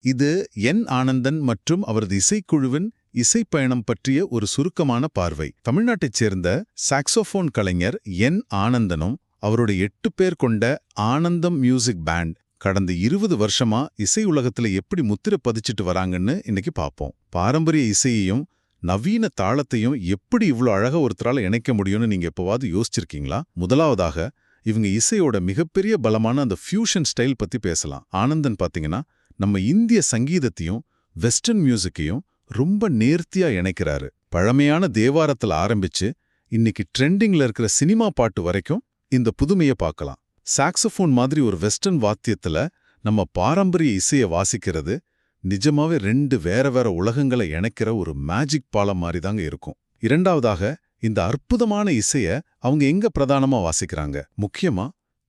இது என் ஆனந்தன் மற்றும் அவரது இசைக்குழுவின் இசைப்பயணம் பற்றிய ஒரு சுருக்கமான பார்வை. தமிழ்நாட்டைச் சேர்ந்த சாக்ஸோஃபோன் கலைஞர் என் ஆனந்தனும் அவருடைய 8 பேர் கொண்ட ஆனந்தம் மியூசிக் பேண்ட் கடந்த 20 வருஷமா இசை உலகத்துல எப்படி முத்திரை பதிச்சிட்டு வராங்கன்னு இன்னைக்கு பார்ப்போம். பாரம்பரிய இசையையும் நவீன தாளத்தையும் எப்படி இவ்வளோ அழகா ஒருத்தரால இணைக்க முடியும்னு நீங்க எப்போவாது யோசிச்சிருக்கீங்களா? முதலாவதாக இவங்க இசையோட மிகப்பெரிய பலமான அந்த ஃபியூஷன் ஸ்டைல் பத்தி பேசலாம். ஆனந்தன் பாத்தீங்கன்னா நம்ம இந்திய சங்கீதத்தையும் வெஸ்டர்ன் மியூசிக்கையும் ரொம்ப நேர்த்தியா இணைக்கிறாரு. பழமையான தேவாரத்துல ஆரம்பிச்சு இன்னைக்கு ட்ரெண்டிங்ல இருக்கிற சினிமா பாட்டு வரைக்கும் இந்த புதுமையை பார்க்கலாம். சாக்ஸோஃபோன் மாதிரி ஒரு வெஸ்டர்ன் வாத்தியத்துல நம்ம பாரம்பரிய இசையை வாசிக்கிறது நிஜமாவே 2 வேற வேற உலகங்களை இணைக்கிற ஒரு மேஜிக் பாலம் மாதிரி தாங்க இருக்கும். இரண்டாவதாக இந்த அற்புதமான இசைய அவங்க எங்க பிரதானமா வாசிக்கிறாங்க? முக்கியமா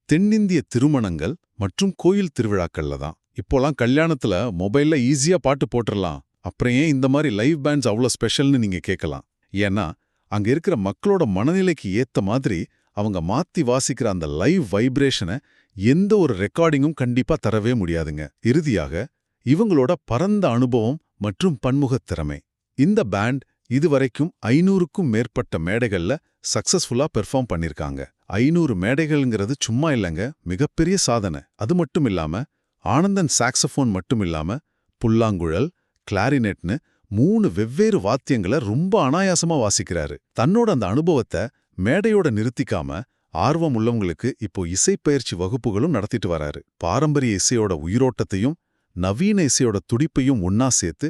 தென்னிந்திய திருமணங்கள் மற்றும் கோயில் திருவிழாக்கள்ல தான். இப்போலாம் கல்யாணத்துல மொபைல்ல ஈஸியா பாட்டு போட்டுடலாம், அப்புறம் ஏன் இந்த மாதிரி லைவ் பேண்ட்ஸ் அவ்வளோ ஸ்பெஷல்னு நீங்க கேட்கலாம். ஏன்னா அங்க இருக்கிற மக்களோட மனநிலைக்கு ஏத்த மாதிரி அவங்க மாத்தி வாசிக்கிற அந்த லைவ் வைப்ரேஷனை எந்த ஒரு ரெக்கார்டிங்கும் கண்டிப்பா தரவே முடியாதுங்க. இறுதியாக இவங்களோட பரந்த அனுபவம் மற்றும் பன்முகத் திறமை. இந்த பேண்ட் இதுவரைக்கும் 500க்கும் மேற்பட்ட மேடைகள்ல சக்சஸ்ஃபுல்லா பெர்ஃபார்ம் பண்ணிருக்காங்க. 500 மேடைகள்ங்கிறது சும்மா இல்லைங்க, மிகப்பெரிய சாதனை. அது மட்டும் இல்லாம ஆனந்தன் சாக்ஸோஃபோன் மட்டும் இல்லாம புல்லாங்குழல், கிளாரினெட்னு 3 வெவ்வேறு வாத்தியங்களை ரொம்ப அனாயாசமா வாசிக்கிறாரு. தன்னோட அந்த அனுபவத்தை மேடையோட நிறுத்திக்காம ஆர்வம் உள்ளவங்களுக்கு இப்போ இசைப்பயிற்சி வகுப்புகளும் நடத்திட்டு வராரு. பாரம்பரிய இசையோட உயிரோட்டத்தையும் நவீன இசையோட துடிப்பையும் ஒன்னா சேர்த்து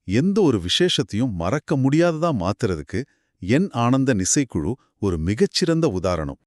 எந்த ஒரு விசேஷத்தையும் மறக்க முடியாததா மாத்துறதுக்கு என் ஆனந்தன் இசைக்குழு ஒரு மிகச்சிறந்த உதாரணம்.